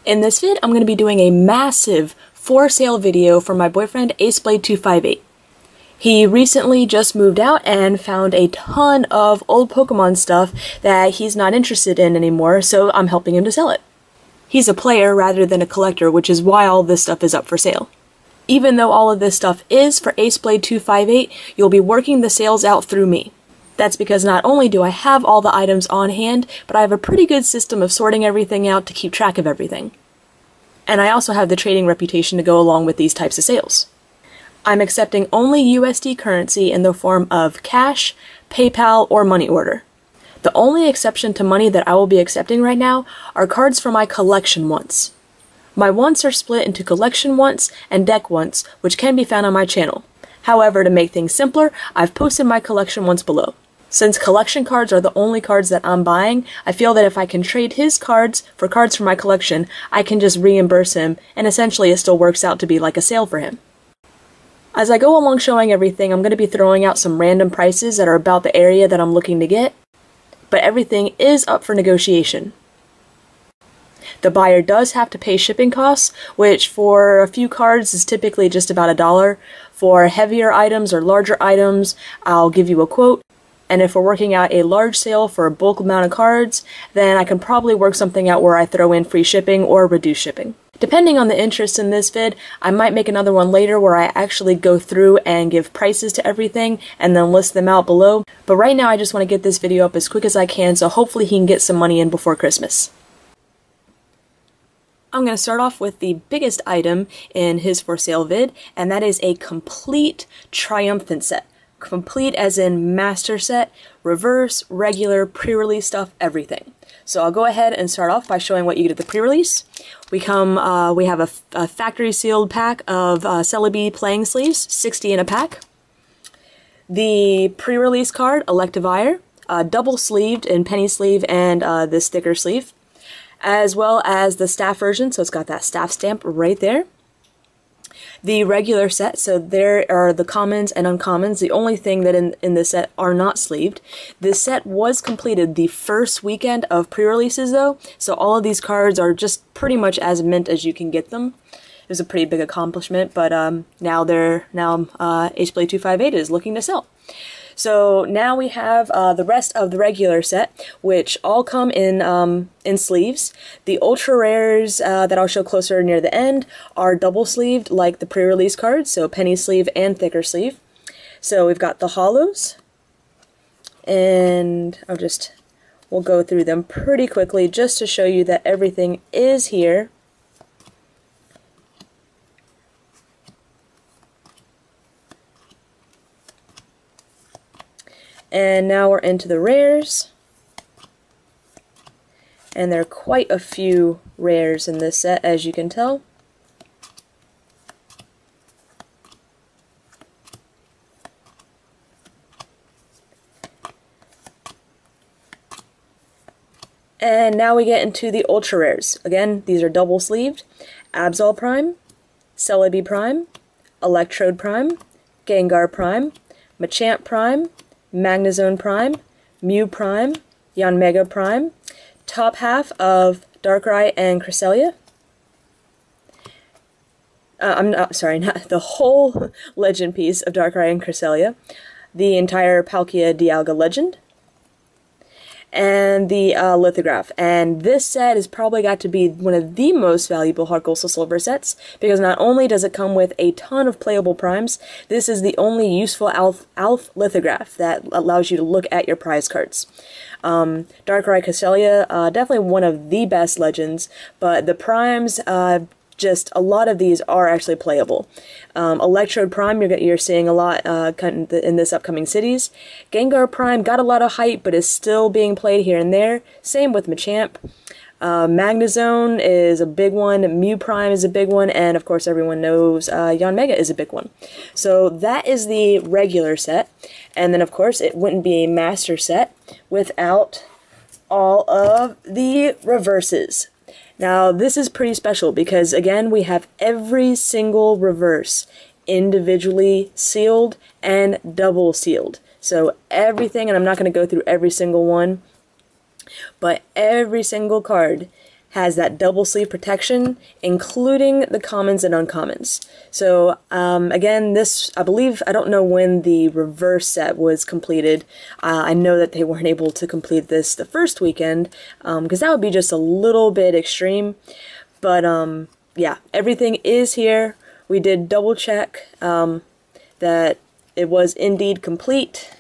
In this vid, I'm going to be doing a massive for sale video for my boyfriend Aceblade258. He recently just moved out and found a ton of old Pokemon stuff that he's not interested in anymore, so I'm helping him to sell it. He's a player rather than a collector, which is why all this stuff is up for sale. Even though all of this stuff is for Aceblade258, you'll be working the sales out through me. That's because not only do I have all the items on hand, but I have a pretty good system of sorting everything out to keep track of everything. And I also have the trading reputation to go along with these types of sales. I'm accepting only USD currency in the form of cash, PayPal, or money order. The only exception to money that I will be accepting right now are cards for my collection wants. My wants are split into collection wants and deck wants, which can be found on my channel. However, to make things simpler, I've posted my collection wants below. Since collection cards are the only cards that I'm buying, I feel that if I can trade his cards for cards from my collection, I can just reimburse him, and essentially it still works out to be like a sale for him. As I go along showing everything, I'm going to be throwing out some random prices that are about the area that I'm looking to get, but everything is up for negotiation. The buyer does have to pay shipping costs, which for a few cards is typically just about $1. For heavier items or larger items, I'll give you a quote. And if we're working out a large sale for a bulk amount of cards, then I can probably work something out where I throw in free shipping or reduced shipping. Depending on the interest in this vid, I might make another one later where I actually go through and give prices to everything and then list them out below. But right now I just want to get this video up as quick as I can, so hopefully he can get some money in before Christmas. I'm going to start off with the biggest item in his for sale vid, and that is a complete Triumphant set. Complete as in master set, reverse, regular, pre-release stuff, everything. So I'll go ahead and start off by showing what you get at the pre-release. We have a factory sealed pack of Celebi playing sleeves, 60 in a pack. The pre-release card, Electivire, double sleeved in penny sleeve and this thicker sleeve, as well as the staff version, so it's got that staff stamp right there. The regular set, so there are the commons and uncommons. The only thing that in this set are not sleeved. This set was completed the first weekend of pre-releases though, so all of these cards are just pretty much as mint as you can get them. It was a pretty big accomplishment, but now Aceblade258 is looking to sell. So now we have the rest of the regular set, which all come in sleeves. The ultra rares that I'll show closer near the end are double sleeved like the pre-release cards, so penny sleeve and thicker sleeve. So we've got the holos, and we'll go through them pretty quickly just to show you that everything is here. And now we're into the rares, and there are quite a few rares in this set, as you can tell. And now we get into the ultra rares. Again, these are double sleeved. Absol Prime, Celebi Prime, Electrode Prime, Gengar Prime, Machamp Prime, Magnezone Prime, Mew Prime, Yanmega Prime, top half of Darkrai and Cresselia. Not the whole legend piece of Darkrai and Cresselia, the entire Palkia Dialga legend, and the lithograph. And this set has probably got to be one of the most valuable Heartgold Soulsilver sets, because not only does it come with a ton of playable primes, this is the only useful ALF lithograph that allows you to look at your prize cards. Darkrai Cresselia, definitely one of the best legends, but the primes, just a lot of these are actually playable. Electrode Prime, you're seeing a lot in this upcoming cities. Gengar Prime got a lot of hype, but is still being played here and there. Same with Machamp. Magnezone is a big one, Mew Prime is a big one, and of course everyone knows Yanmega is a big one. So that is the regular set, and then of course it wouldn't be a master set without all of the reverses. Now this is pretty special because again we have every single reverse individually sealed and double sealed. So everything, and I'm not going to go through every single one, but every single card has that double sleeve protection, including the commons and uncommons. So again, this, I believe, I don't know when the reverse set was completed. I know that they weren't able to complete this the first weekend, because that would be just a little bit extreme. But yeah, everything is here. We did double check that it was indeed complete.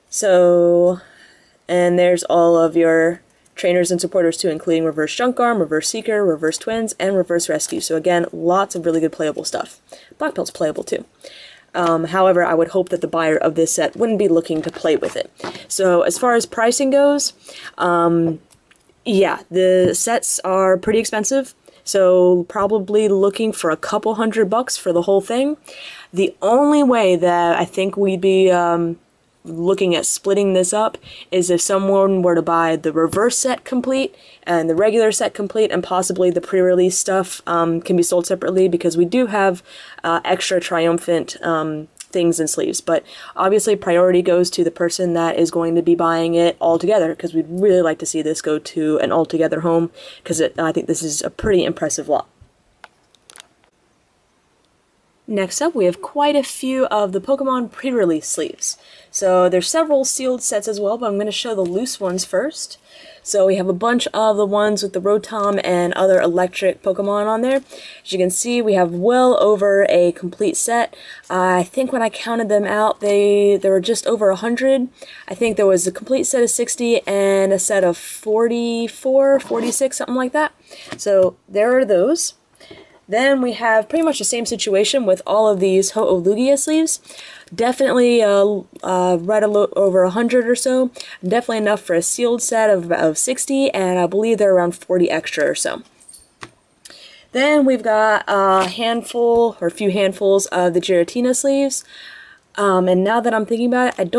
So, and there's all of your trainers and supporters too, including Reverse Junk Arm, Reverse Seeker, Reverse Twins, and Reverse Rescue. So again, lots of really good playable stuff. Black Belt's playable too. However, I would hope that the buyer of this set wouldn't be looking to play with it. So as far as pricing goes, yeah, the sets are pretty expensive. So probably looking for a couple $100 for the whole thing. The only way that I think we'd be looking at splitting this up is if someone were to buy the reverse set complete and the regular set complete, and possibly the pre-release stuff can be sold separately, because we do have extra Triumphant things and sleeves. But obviously priority goes to the person that is going to be buying it all together, because we'd really like to see this go to an all-together home, because I think this is a pretty impressive lot. Next up, we have quite a few of the Pokemon pre-release sleeves. So there's several sealed sets as well, but I'm going to show the loose ones first. So we have a bunch of the ones with the Rotom and other electric Pokemon on there. As you can see, we have well over a complete set. I think when I counted them out, there were just over 100. I think there was a complete set of 60 and a set of 44, 46, something like that. So there are those. Then we have pretty much the same situation with all of these Ho-Oh sleeves. Definitely right over 100 or so. Definitely enough for a sealed set of 60, and I believe they're around 40 extra or so. Then we've got a handful, or a few handfuls of the Giratina sleeves. And now that I'm thinking about it,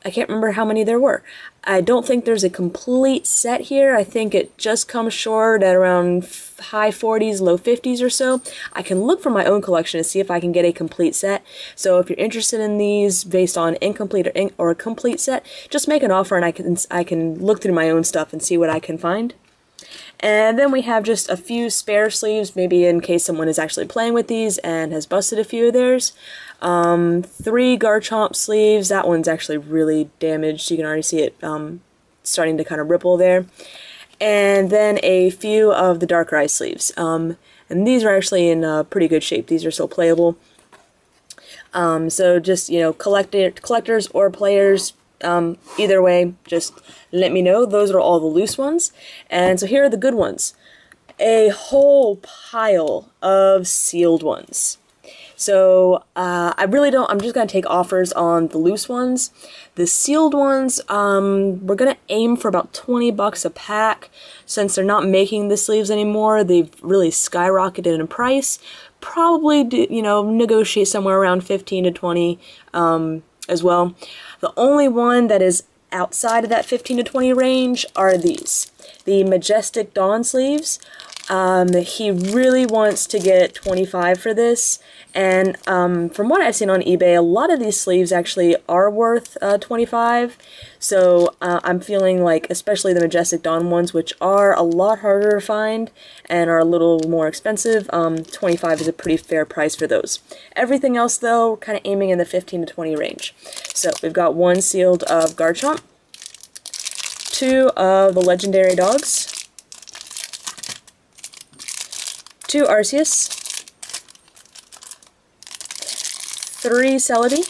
I can't remember how many there were. I don't think there's a complete set here. I think it just comes short at around high 40s, low 50s or so. I can look for my own collection to see if I can get a complete set. So if you're interested in these based on incomplete or a complete set, just make an offer and I can look through my own stuff and see what I can find. And then we have just a few spare sleeves, maybe in case someone is actually playing with these and has busted a few of theirs. 3 Garchomp sleeves. That one's actually really damaged. You can already see it starting to kind of ripple there. And then a few of the Darkrai sleeves. And these are actually in pretty good shape. These are still playable. So just, you know, collectors or players, either way, just let me know. Those are all the loose ones. And so here are the good ones. A whole pile of sealed ones. So I'm just going to take offers on the loose ones. The sealed ones, we're going to aim for about $20 a pack. Since they're not making the sleeves anymore, they've really skyrocketed in price. Probably, you know, negotiate somewhere around 15 to 20 as well. The only one that is outside of that 15 to 20 range are these. The Majestic Dawn sleeves. He really wants to get 25 for this, and from what I've seen on eBay, a lot of these sleeves actually are worth 25, so I'm feeling like, especially the Majestic Dawn ones, which are a lot harder to find and are a little more expensive, 25 is a pretty fair price for those. Everything else, though, we're kind of aiming in the 15 to 20 range. So we've got 1 sealed of Garchomp, 2 of the legendary dogs, 2 Arceus, 3 Celadie,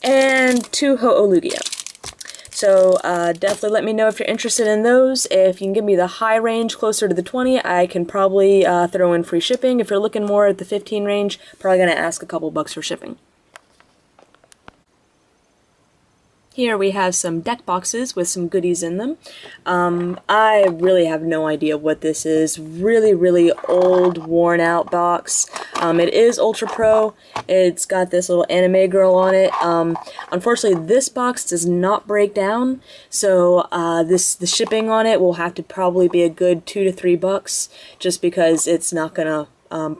and 2 Ho-Oh. So definitely let me know if you're interested in those. If you can give me the high range closer to the 20, I can probably throw in free shipping. If you're looking more at the 15 range, probably going to ask a couple bucks for shipping. Here we have some deck boxes with some goodies in them. I really have no idea what this is. Really old, worn out box. It is Ultra Pro. It's got this little anime girl on it. Unfortunately, this box does not break down, so the shipping on it will have to probably be a good $2 to $3, just because it's not gonna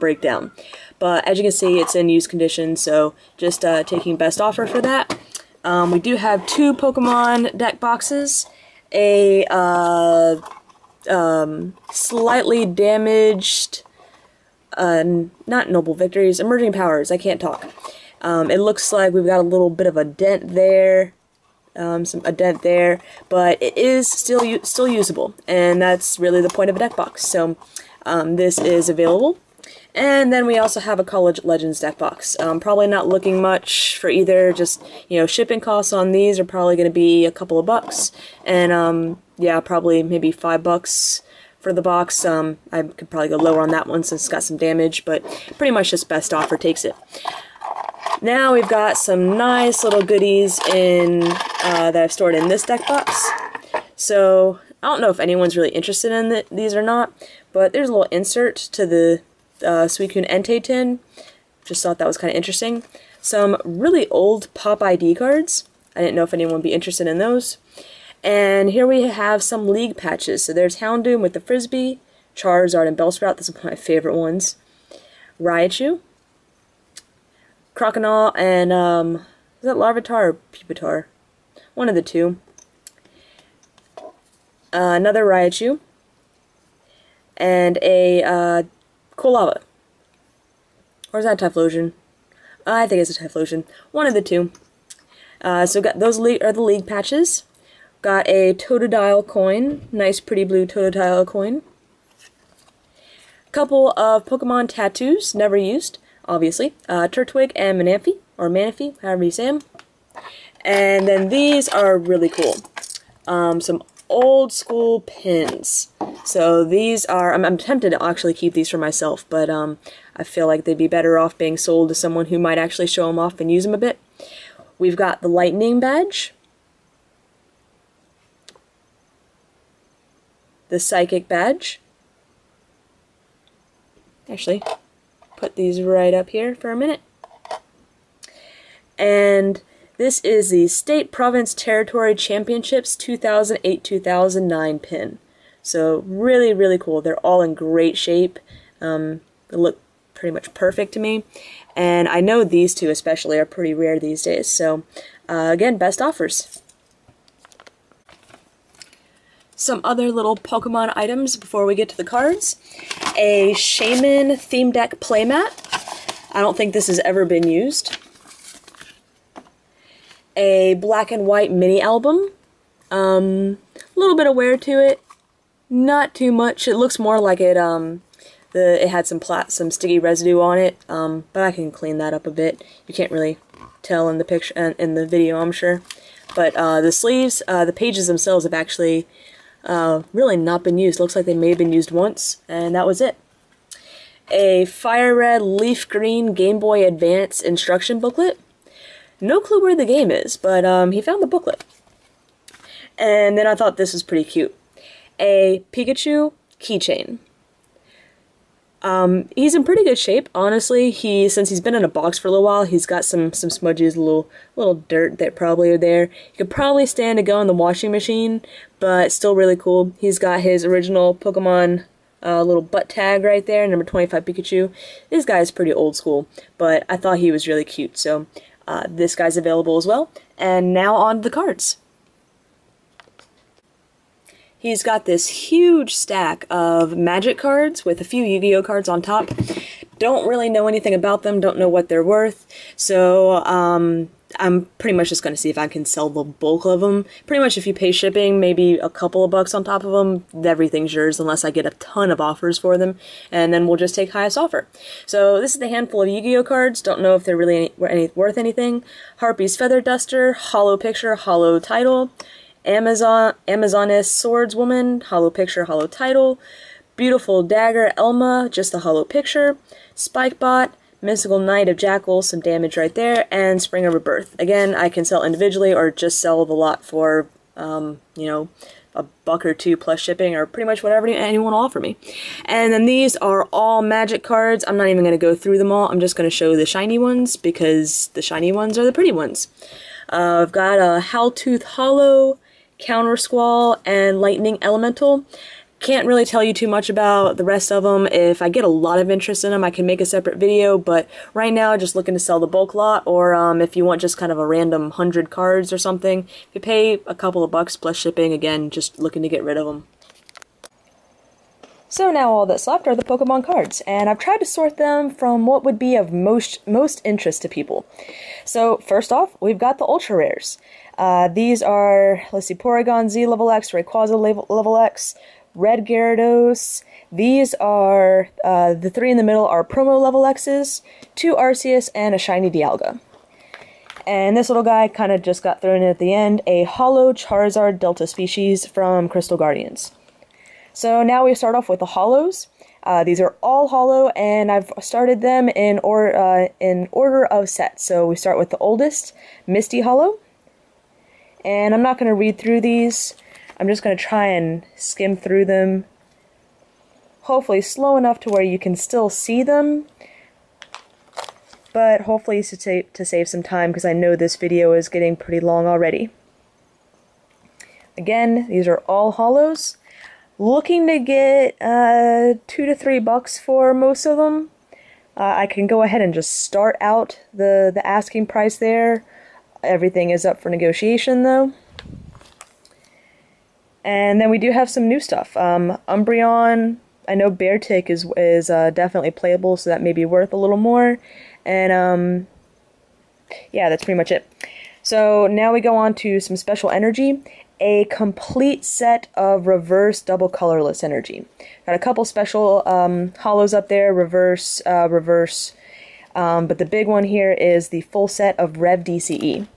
break down. But as you can see, it's in used condition, so just taking best offer for that. We do have 2 Pokemon deck boxes, a slightly damaged, not Noble Victories, Emerging Powers, I can't talk. It looks like we've got a little bit of a dent there, a dent there, but it is still usable, and that's really the point of a deck box. So this is available. And then we also have a College Legends deck box. Probably not looking much for either, just, you know, shipping costs on these are probably going to be a couple of bucks, and yeah, probably maybe $5 for the box. I could probably go lower on that one since it's got some damage, but pretty much just best offer takes it. Now we've got some nice little goodies in that I've stored in this deck box. So I don't know if anyone's really interested in these or not, but there's a little insert to the Suicune Entei tin. Just thought that was kind of interesting. Some really old Pop ID cards. I didn't know if anyone would be interested in those. And here we have some League patches. So there's Houndoom with the Frisbee, Charizard and Bellsprout. This is one of my favorite ones. Raichu, Croconaw, and is that Larvitar or Pupitar? One of the two. Another Raichu, and a Kolava. Or is that a Typhlosion? I think it's a Typhlosion. One of the two. So got those are the League patches. Got a Totodile coin. Nice pretty blue Totodile coin. Couple of Pokemon tattoos, never used, obviously. Turtwig and Manaphy, or Manaphy, however you say them. And then these are really cool. Some old school pins. So these are, I'm tempted to actually keep these for myself, but I feel like they'd be better off being sold to someone who might actually show them off and use them a bit. We've got the Lightning badge, the Psychic badge. Actually, put these right up here for a minute. And this is the State, Province, Territory Championships 2008-2009 pin. So really, really cool. They're all in great shape. They look pretty much perfect to me. And I know these two especially are pretty rare these days. So again, best offers. Some other little Pokemon items before we get to the cards. A Shaman theme deck playmat. I don't think this has ever been used. A black and white mini album. A little bit of wear to it. Not too much. It looks more like it had some sticky residue on it, but I can clean that up a bit. You can't really tell in the picture, in the video, I'm sure. But the sleeves, the pages themselves have actually really not been used. Looks like they may have been used once, and that was it. A Fire Red Leaf Green Game Boy Advance instruction booklet. No clue where the game is, but he found the booklet. And then I thought this was pretty cute. A Pikachu keychain. He's in pretty good shape, honestly. Since he's been in a box for a little while, he's got some smudges, little dirt that probably are there. He could probably stand to go in the washing machine, but still really cool. He's got his original Pokemon little butt tag right there, number 25 Pikachu. This guy's pretty old school, but I thought he was really cute, so this guy's available as well. And now on to the cards. He's got this huge stack of Magic cards with a few Yu-Gi-Oh cards on top. Don't really know anything about them, don't know what they're worth, so I'm pretty much just going to see if I can sell the bulk of them. Pretty much if you pay shipping, maybe a couple of bucks on top of them, everything's yours unless I get a ton of offers for them, and then we'll just take highest offer. So this is the handful of Yu-Gi-Oh cards. Don't know if they're really worth anything. Harpy's Feather Duster, Holo Picture, Holo Title, Amazoness Swordswoman, Holo Picture, Holo Title, Beautiful Dagger Elma, just the Holo Picture, Spikebot, Mystical Knight of Jackal, some damage right there, and Spring of Rebirth. Again, I can sell individually or just sell the lot for, you know, a buck or two plus shipping, or pretty much whatever anyone will offer me. And then these are all Magic cards. I'm not even going to go through them all. I'm just going to show the shiny ones because the shiny ones are the pretty ones. I've got a Howltooth Holo, Counter Squall, and Lightning Elemental. Can't really tell you too much about the rest of them. If I get a lot of interest in them, I can make a separate video, but right now just looking to sell the bulk lot, or if you want just kind of a random 100 cards or something, if you pay a couple of bucks plus shipping, again, just looking to get rid of them. So now all that's left are the Pokemon cards, and I've tried to sort them from what would be of most interest to people. So first off, we've got the ultra rares. These are, let's see, Porygon Z level X, Rayquaza level X, Red Gyarados. These are, the three in the middle are promo level X's, 2 Arceus, and a shiny Dialga. And this little guy kind of just got thrown in at the end, a holo Charizard Delta species from Crystal Guardians. So now we start off with the holos. These are all holo, and I've started them in order of set. So we start with the oldest, Misty Holo. And I'm not going to read through these. I'm just going to try and skim through them, hopefully slow enough to where you can still see them, but hopefully to save some time, because I know this video is getting pretty long already. Again, these are all holos. Looking to get $2 to $3 for most of them. I can go ahead and just start out the asking price there. Everything is up for negotiation though. And then we do have some new stuff. Umbreon, I know Beartic is definitely playable, so that may be worth a little more. And yeah, that's pretty much it. So now we go on to some special energy. A complete set of reverse double colorless energy. Got a couple special holos up there, reverse, but the big one here is the full set of Rev DCE.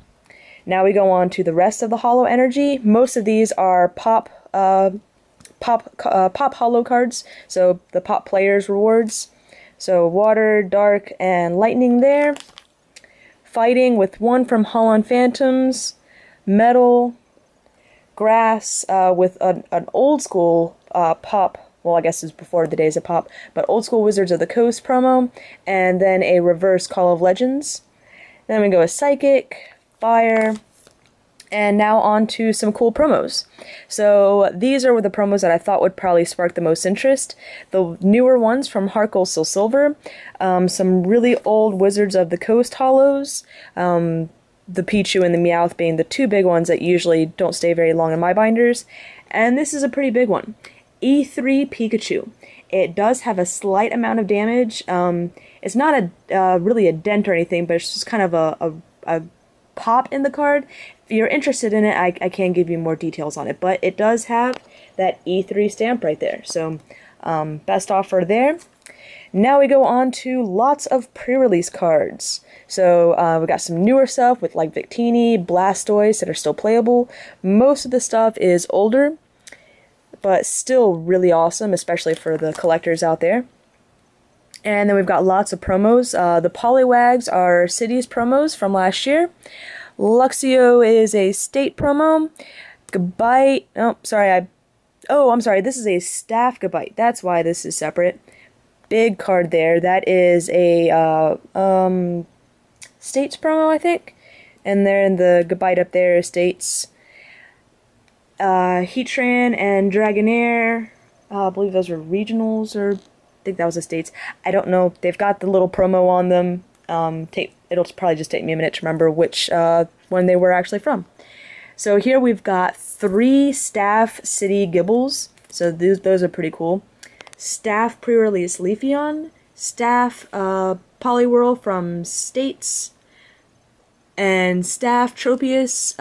Now we go on to the rest of the holo energy. Most of these are pop holo cards, so the pop players rewards. So water, dark, and lightning there. Fighting with one from Holon Phantoms, metal, grass with an old school pop, well I guess it was before the days of pop, but old school Wizards of the Coast promo, and then a reverse Call of Legends. Then we go with Psychic, Fire, and now on to some cool promos. So these are the promos that I thought would probably spark the most interest. The newer ones from Heartgold Soulsilver, some really old Wizards of the Coast holos, the Pichu and the Meowth being the two big ones that usually don't stay very long in my binders. And this is a pretty big one. E3 Pikachu. It does have a slight amount of damage. It's not really a dent or anything, but it's just kind of a pop in the card. If you're interested in it, I can give you more details on it. But it does have that E3 stamp right there. So best offer there. Now we go on to lots of pre-release cards. So we got some newer stuff with like Victini, Blastoise that are still playable. Most of the stuff is older, but still really awesome, especially for the collectors out there. And then we've got lots of promos. The Poliwags are Cities promos from last year. Luxio is a state promo. Gabite, I'm sorry, this is a staff Gabite. That's why this is separate. Big card there. That is a States promo, I think. And then the Gabite up there is States. Heatran and Dragonair. I believe those were regionals, or I think that was the States. I don't know. They've got the little promo on them. It'll probably just take me a minute to remember which one they were actually from. So here we've got 3 Staff City Gibbles. So those are pretty cool. Staff Prerelease Leafeon, Staff Poliwhirl from States, and Staff Tropius,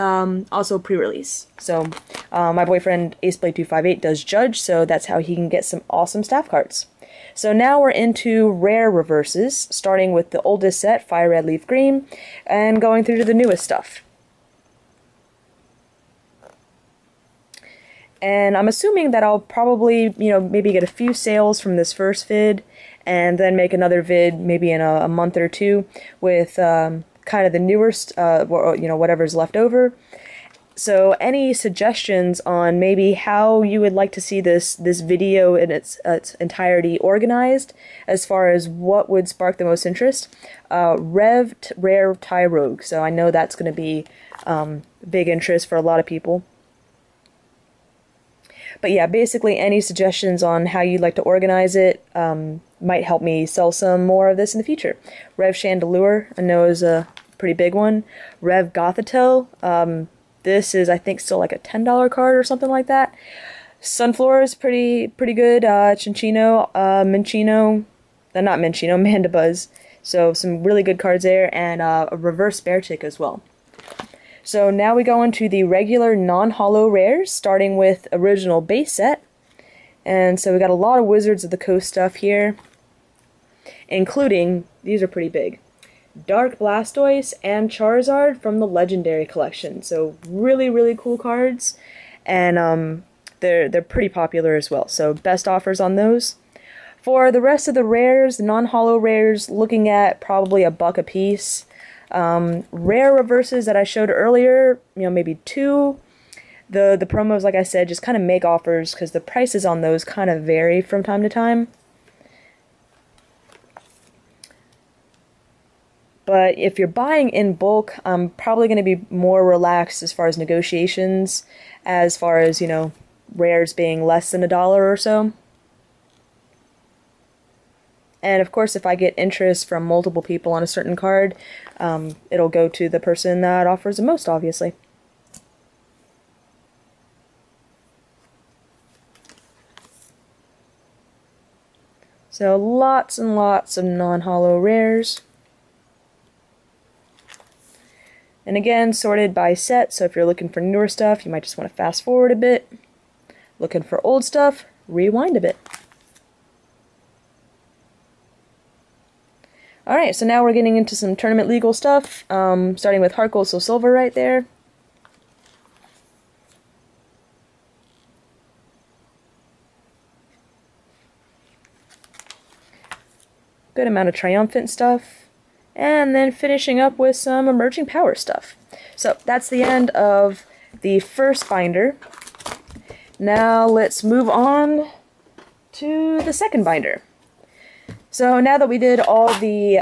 also pre-release. So my boyfriend AceBlade258 does Judge, so that's how he can get some awesome staff cards. So now we're into rare reverses, starting with the oldest set, Fire Red Leaf Green, and going through to the newest stuff. And I'm assuming that I'll probably, maybe get a few sales from this first vid, and then make another vid maybe in a month or two with kind of the newest, whatever's left over. So any suggestions on maybe how you would like to see this video in its entirety organized, as far as what would spark the most interest? Rare Tyrogue. So I know that's going to be big interest for a lot of people. But yeah, basically any suggestions on how you'd like to organize it might help me sell some more of this in the future. Rev Chandelure, I know, is a pretty big one. Rev Gothitelle, this is, I think, still like a $10 card or something like that. Sunflower is pretty good. Chinchino, Minchino, not Minchino, Mandibuzz. So some really good cards there, and a reverse Beartic as well. So now we go into the regular non-holo rares, starting with original base set. And so we got a lot of Wizards of the Coast stuff here, including, these are pretty big, Dark Blastoise and Charizard from the Legendary Collection. So really cool cards, and they're pretty popular as well. So best offers on those. For the rest of the rares, the non-holo rares, looking at probably $1 a piece. Rare reverses that I showed earlier, maybe 2. The promos, like I said, just kind of make offers because the prices on those kind of vary from time to time. But if you're buying in bulk, I'm probably going to be more relaxed as far as negotiations, as far as, rares being less than $1 or so. And of course, if I get interest from multiple people on a certain card, it'll go to the person that offers the most, obviously. So lots and lots of non-holo rares. And again, sorted by set, so if you're looking for newer stuff, you might just want to fast forward a bit. Looking for old stuff, rewind a bit. Alright, so now we're getting into some tournament legal stuff, starting with Heartgold Soulsilver right there. Good amount of Triumphant stuff, and then finishing up with some Emerging Power stuff. So that's the end of the first binder. Now let's move on to the second binder. So now that we did all the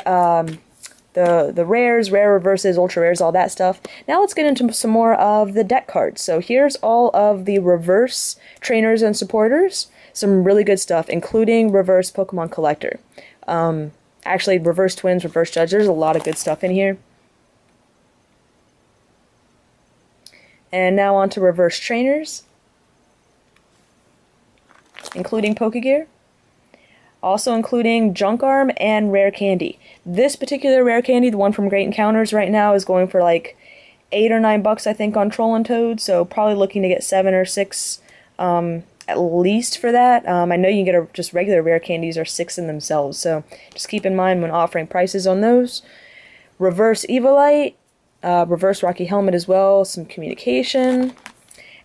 rares, rare reverses, ultra rares, all that stuff, now let's get into some more of the deck cards. So here's all of the reverse trainers and supporters. Some really good stuff, including reverse Pokemon Collector. Actually, reverse twins, reverse judge, there's a lot of good stuff in here. And now on to reverse trainers, including Pokegear. Also including Junk Arm and Rare Candy. This particular Rare Candy, the one from Great Encounters right now, is going for like $8 or $9 I think on Troll and Toad, so probably looking to get 7 or 6 at least for that. I know you can get just regular Rare Candies are 6 in themselves, so just keep in mind when offering prices on those. Reverse Evilite, reverse Rocky Helmet as well, some communication.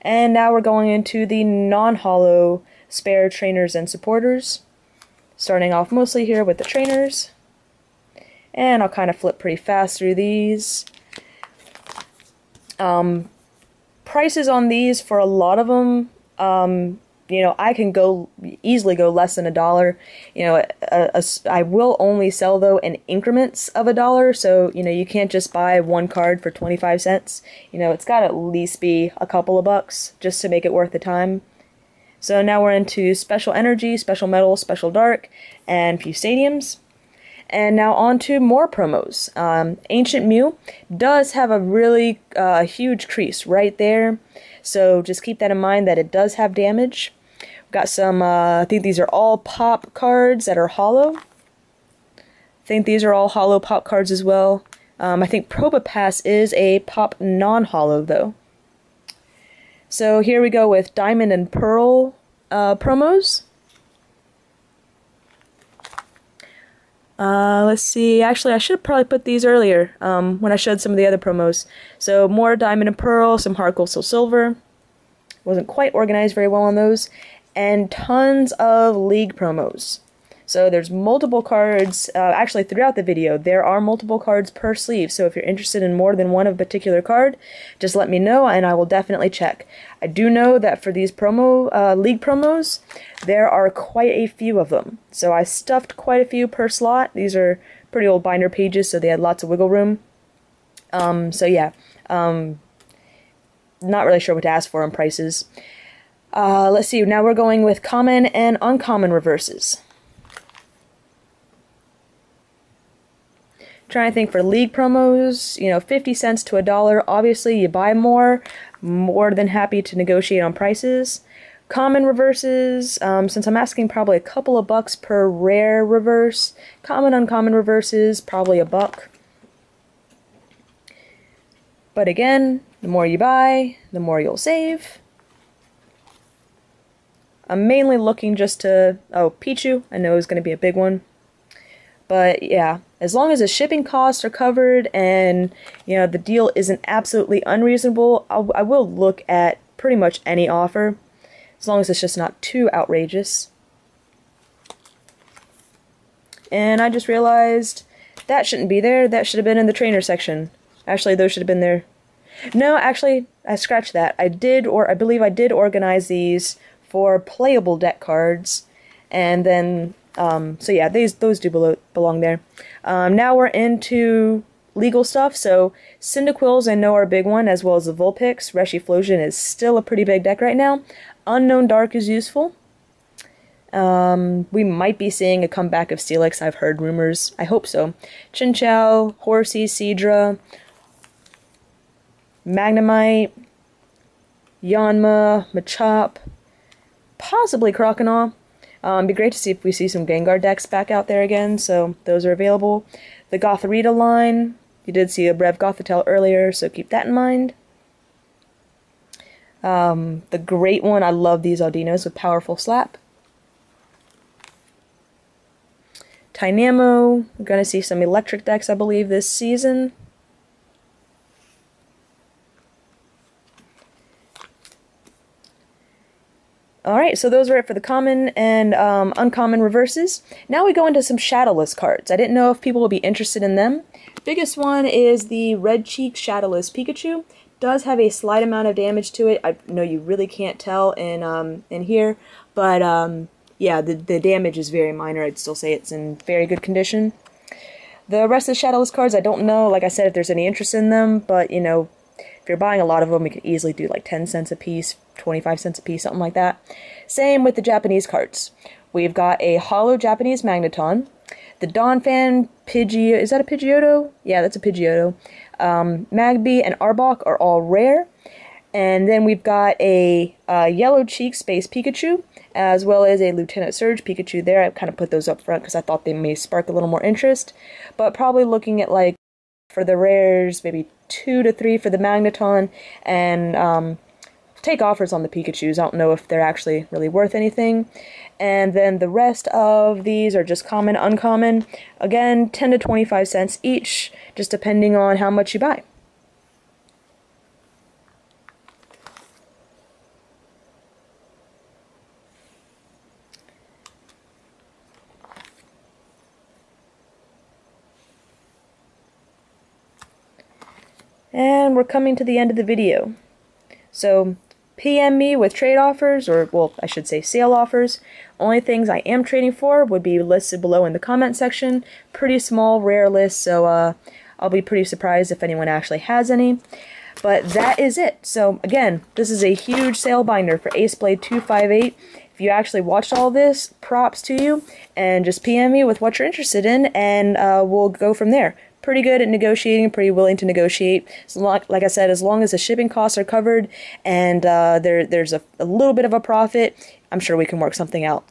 And now we're going into the non-holo spare trainers and supporters. Starting off mostly here with the trainers. And I'll kind of flip pretty fast through these. Prices on these for a lot of them, I can easily go less than $1. I will only sell though in increments of $1, so you can't just buy one card for 25 cents. It's got to at least be a couple of bucks just to make it worth the time. So now we're into Special Energy, Special Metal, Special Dark, and few stadiums. And now on to more promos. Ancient Mew does have a really huge crease right there, so just keep that in mind that it does have damage. We've got some, I think these are all pop cards that are holo. I think these are all holo pop cards as well. I think Probopass is a pop non-holo though. So here we go with Diamond and Pearl promos. Let's see, actually I should have probably put these earlier when I showed some of the other promos. So more Diamond and Pearl, some Heartgold Soulsilver. Wasn't quite organized very well on those. And tons of League promos. So there's multiple cards, actually throughout the video, there are multiple cards per sleeve, so if you're interested in more than one of a particular card, just let me know and I will definitely check. I do know that for these League promos, there are quite a few of them. So I stuffed quite a few per slot. These are pretty old binder pages, so they had lots of wiggle room. So yeah, not really sure what to ask for on prices. Let's see, now we're going with common and uncommon reverses. Trying to think for league promos, you know, 50 cents to $1. Obviously, you buy more than happy to negotiate on prices. Common reverses, since I'm asking probably a couple of bucks per rare reverse. Common, uncommon reverses, probably $1. But again, the more you buy, the more you'll save. I'm mainly looking just to, oh, Pichu, I know is going to be a big one. But yeah, as long as the shipping costs are covered and, you know, the deal isn't absolutely unreasonable, I will look at pretty much any offer, as long as it's just not too outrageous. And I just realized that shouldn't be there. That should have been in the trainer section. Actually, those should have been there. No, actually, I scratched that. I believe I did organize these for playable deck cards, and then so yeah, those do belong there. Now we're into legal stuff, so Cyndaquils I know are a big one, as well as the Vulpix. Reshiflosion is still a pretty big deck right now. Unknown Dark is useful. We might be seeing a comeback of Steelix, I've heard rumors. I hope so. Chinchou, Horsey, Seadra, Magnemite, Yanma, Machop, possibly Croconaw. It'd be great to see if we see some Gengar decks back out there again, so those are available. The Gothorita line, you did see a Brev Gothitelle earlier, so keep that in mind. The great one, I love these Audinos with Powerful Slap. Tynamo, we're going to see some electric decks, I believe, this season. Alright, so those are it for the common and uncommon reverses. Now we go into some Shadowless cards. I didn't know if people would be interested in them. Biggest one is the Red Cheek Shadowless Pikachu. Does have a slight amount of damage to it. I know you really can't tell in here, but yeah, the damage is very minor. I'd still say it's in very good condition. The rest of the Shadowless cards, I don't know, like I said, if there's any interest in them, but, you know, if you're buying a lot of them, we could easily do like 10 cents a piece, 25 cents a piece, something like that. Same with the Japanese cards. We've got a holo Japanese Magneton. The Donphan Pidgey, is that a Pidgeotto? Yeah, that's a Pidgeotto. Magby and Arbok are all rare. And then we've got a Yellow Cheek Space Pikachu, as well as a Lieutenant Surge Pikachu there. I kind of put those up front because I thought they may spark a little more interest. But probably looking at, like, for the rares, maybe 2 to 3 for the Magneton, and take offers on the Pikachus. I don't know if they're actually really worth anything. And then the rest of these are just common, uncommon. Again, 10 to 25 cents each, just depending on how much you buy. And we're coming to the end of the video. So PM me with trade offers, or, well, I should say sale offers. Only things I am trading for would be listed below in the comment section. Pretty small, rare list, so I'll be pretty surprised if anyone actually has any. But that is it. So again, this is a huge sale binder for Ace Blade 258. If you actually watched all this, props to you, and just PM me with what you're interested in, and we'll go from there. Pretty good at negotiating, pretty willing to negotiate. So like I said, as long as the shipping costs are covered and there's a little bit of a profit, I'm sure we can work something out.